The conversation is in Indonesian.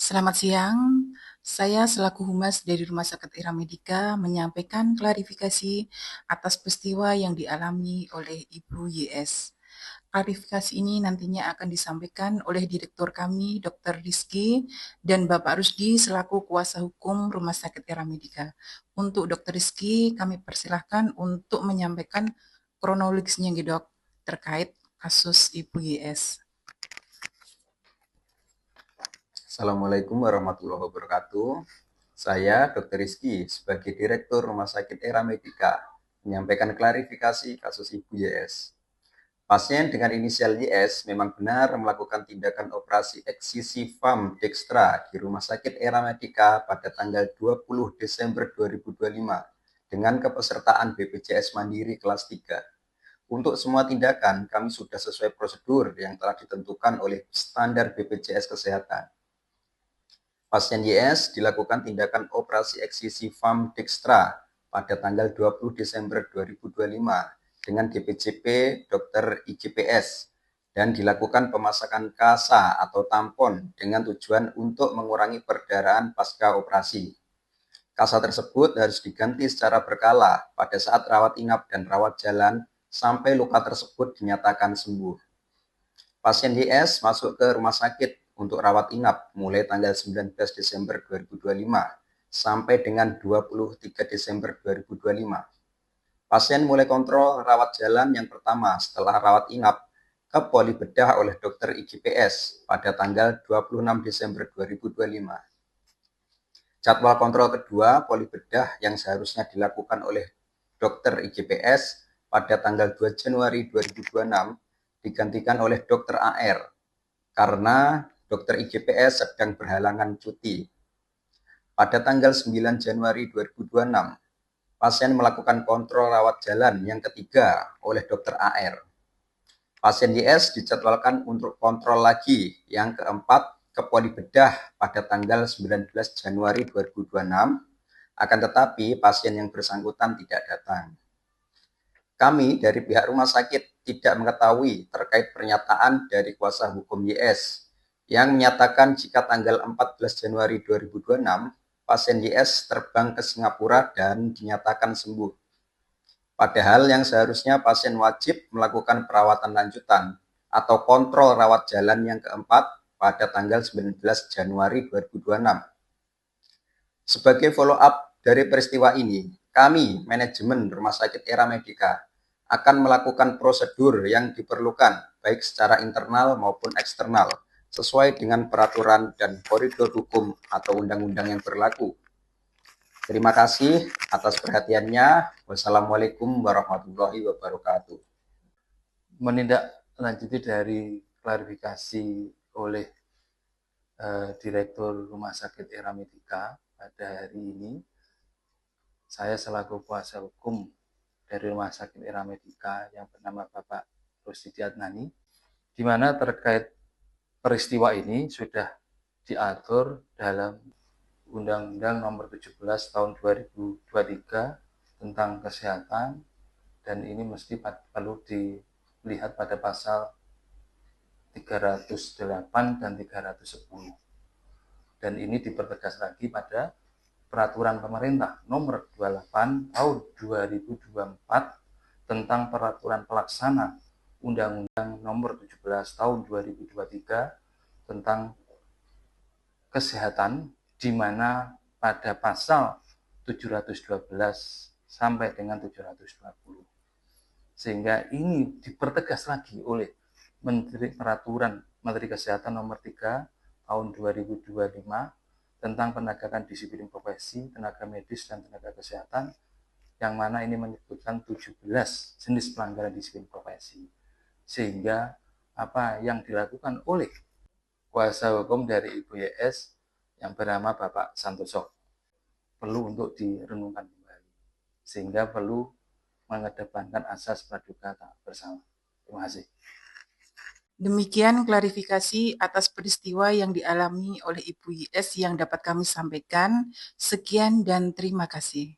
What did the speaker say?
Selamat siang, saya selaku Humas dari Rumah Sakit Era Medika menyampaikan klarifikasi atas peristiwa yang dialami oleh Ibu YS. Klarifikasi ini nantinya akan disampaikan oleh Direktur kami, Dr. Rizky, dan Bapak Rusdi selaku kuasa hukum Rumah Sakit Era Medika. Untuk Dr. Rizky, kami persilahkan untuk menyampaikan kronologisnya, Dok, terkait kasus Ibu YS. Assalamualaikum warahmatullahi wabarakatuh. Saya Dr. Rizky sebagai Direktur Rumah Sakit Era Medika menyampaikan klarifikasi kasus Ibu YS. Pasien dengan inisial YS memang benar melakukan tindakan operasi eksisi FAM Dextra di Rumah Sakit Era Medika pada tanggal 20 Desember 2025 dengan kepesertaan BPJS Mandiri kelas 3. Untuk semua tindakan, kami sudah sesuai prosedur yang telah ditentukan oleh standar BPJS Kesehatan. Pasien YS dilakukan tindakan operasi eksisi FAM Dextra pada tanggal 20 Desember 2025 dengan DPJP Dr. IGPS dan dilakukan pemasakan kasa atau tampon dengan tujuan untuk mengurangi perdarahan pasca operasi. Kasa tersebut harus diganti secara berkala pada saat rawat inap dan rawat jalan sampai luka tersebut dinyatakan sembuh. Pasien YS masuk ke rumah sakit untuk rawat inap mulai tanggal 19 Desember 2025 sampai dengan 23 Desember 2025. Pasien mulai kontrol rawat jalan yang pertama setelah rawat inap ke poli bedah oleh dokter IGPS pada tanggal 26 Desember 2025. Jadwal kontrol kedua poli bedah yang seharusnya dilakukan oleh dokter IGPS pada tanggal 2 Januari 2026 digantikan oleh dokter AR karena dokter IGPS sedang berhalangan cuti. Pada tanggal 9 Januari 2026, pasien melakukan kontrol rawat jalan yang ketiga oleh dokter AR. Pasien YS dijadwalkan untuk kontrol lagi yang keempat ke poli bedah pada tanggal 19 Januari 2026, akan tetapi pasien yang bersangkutan tidak datang. Kami dari pihak rumah sakit tidak mengetahui terkait pernyataan dari kuasa hukum YS yang menyatakan jika tanggal 14 Januari 2026 pasien YS terbang ke Singapura dan dinyatakan sembuh. Padahal yang seharusnya pasien wajib melakukan perawatan lanjutan atau kontrol rawat jalan yang keempat pada tanggal 19 Januari 2026. Sebagai follow up dari peristiwa ini, kami, manajemen Rumah Sakit Era Medika, akan melakukan prosedur yang diperlukan, baik secara internal maupun eksternal, sesuai dengan peraturan dan koridor hukum atau undang-undang yang berlaku. Terima kasih atas perhatiannya. Wassalamualaikum warahmatullahi wabarakatuh. Menindaklanjuti dari klarifikasi oleh Direktur Rumah Sakit Era Medika pada hari ini, saya selaku kuasa hukum dari Rumah Sakit Era Medika yang bernama Bapak Rusdi Adnani, di mana terkait peristiwa ini sudah diatur dalam Undang-Undang Nomor 17 Tahun 2023 tentang kesehatan, dan ini mesti perlu dilihat pada pasal 308 dan 310. Dan ini dipertegas lagi pada Peraturan Pemerintah Nomor 28 Tahun 2024 tentang Peraturan Pelaksana Undang-Undang Nomor 17 Tahun 2023 tentang Kesehatan, di mana pada pasal 712 sampai dengan 720. Sehingga ini dipertegas lagi oleh Menteri Kesehatan Nomor 3 Tahun 2025 tentang penegakan disiplin profesi, tenaga medis, dan tenaga kesehatan, yang mana ini menyebutkan 17 jenis pelanggaran disiplin profesi. Sehingga apa yang dilakukan oleh kuasa hukum dari Ibu YS yang bernama Bapak Santoso perlu untuk direnungkan kembali, sehingga perlu mengedepankan asas praduga tak bersalah. Terima kasih. Demikian klarifikasi atas peristiwa yang dialami oleh Ibu YS yang dapat kami sampaikan. Sekian dan terima kasih.